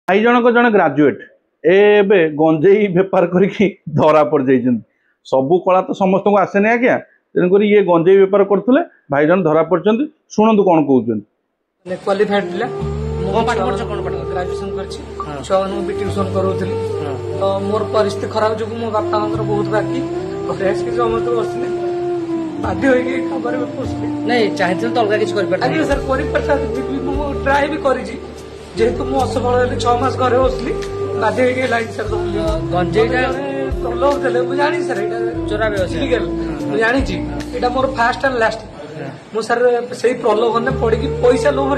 भाई जनक जन ग्राजुएट ए गंजेई बेपार करके धरा पड़ जाइछन। सबू कला तो समस्त को आसेनी आज्ञा, तेणुक ये गंजेई बेपार करते भाई जन धरा पड़छन। शुणु कौन कहते क्वालिफाइड पिला ग्रेजुएशन कर ट्यूशन करूली तो मोर परिस्थिति खराब जो मो बापा बहुत बाकी घरे समस्त बसले बाध्य नहीं चाहिए तो अलग किसी सर ट्राए भी कर जेहेतु मु असफल 6 मास घरे बसली बाध्य लाइन सर प्रलोभ देले जानी सर चोरा जानी मोर फास्ट एंड लास्ट मु सर से प्रलोभन में पड़ी पैसा लोभ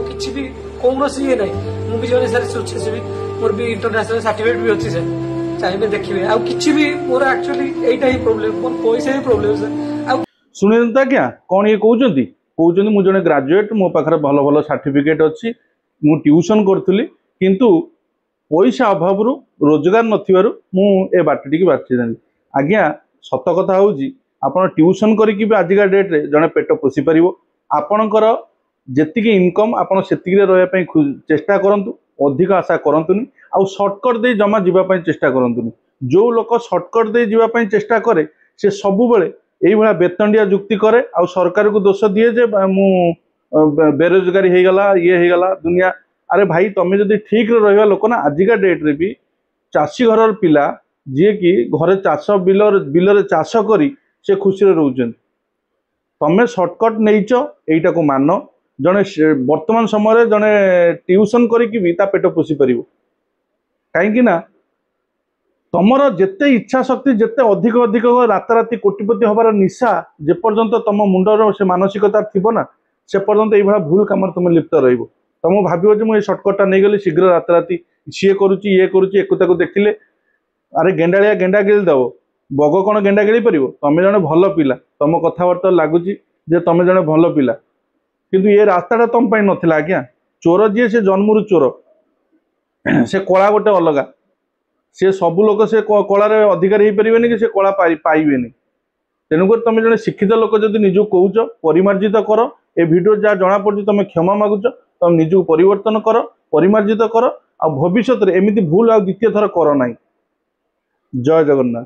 किसी भी कौन ये ना मुझे जन सर स्वच्छासेवी मोर भी इंटरनेशनल सर्टिफिकेट भी अच्छी सर चाहिए देखिए आउ किसी भी मोर एक्चुअली एटा ही प्रॉब्लम मोर पैसा ही प्रॉब्लम सर शुणी क्या कौन ये कहते मुझे जन ग्रेजुएट मो पाखे भल भल सर्टिफिकेट अच्छी मु ट्यूशन करूली किंतु पैसा अभाव रोजगार नथिबारु मु ए बाटटी की बाछि आज्ञा सत कथा होउची आपण ट्यूशन करिकि भी आजिका डेट रे जने पेट पोषि परिवो आपणकर जेतिकी इनकम आपण सेतिकी रे रहया पई चेष्टा करंतु अधिक आशा करंतुनी आ शॉर्टकट दे जमा जीवा पई चेष्टा करंतुनी जो लोक शॉर्टकट दे जीवा पई चेष्टा करे से सबु बेले एई भला बेतंडिया जुक्ति करे आ सरकार को दोष दिए जे मु बेरोजगारी हो गला ये हो गला दुनिया। अरे भाई तुम्हें जदि ठीक रहा लोक ना आजिका डेट रे भी चाषी घर पिला जी कि घरे चाष बिल चाष करी से खुशी रोचन तमें सर्टकट नहींच यहीटा को मान जड़े वर्तमान समय जड़े ट्यूशन करी पेट पोषि पार कहीं तुमर जिते इच्छा शक्ति जिते अधिक अधिक राताराति कोटिपति हबार निशा जेपर्यंत तुम मुंडर से मानसिकता थी ना से पर्यंत ये भूल कम तुम लिप्त रही तुम भाव मुझे सर्टकटा नहीं गली शीघ्र राताराति सी करुच्ची ये करुच्ची एक देखिले अरे गेंडाड़िया गेंडा गिली दब बग कौन गेंडा गिली पार तुम जड़े भल पिला तुम कथबार्ता लगुच तुम जड़े भल पिला किंतु ये रास्ताटा तुम नाला आज्ञा चोर जी से जन्मरू चोर से कला गोटे अलग से सब लोक से कलार अधिकारी हो पारे कि से कला पाइबे तेणुक तुम जड़े शिक्षित लोक जब निजक कौच परिमार्जित कर ए भिडियो जहाँ जना पड़ी तुम क्षमा मागुच तुम निजक परिवर्तन कर परिमार्जित कर आ भविष्य एमती भूल आ द्वितीय थर कर ना। जय जगन्नाथ।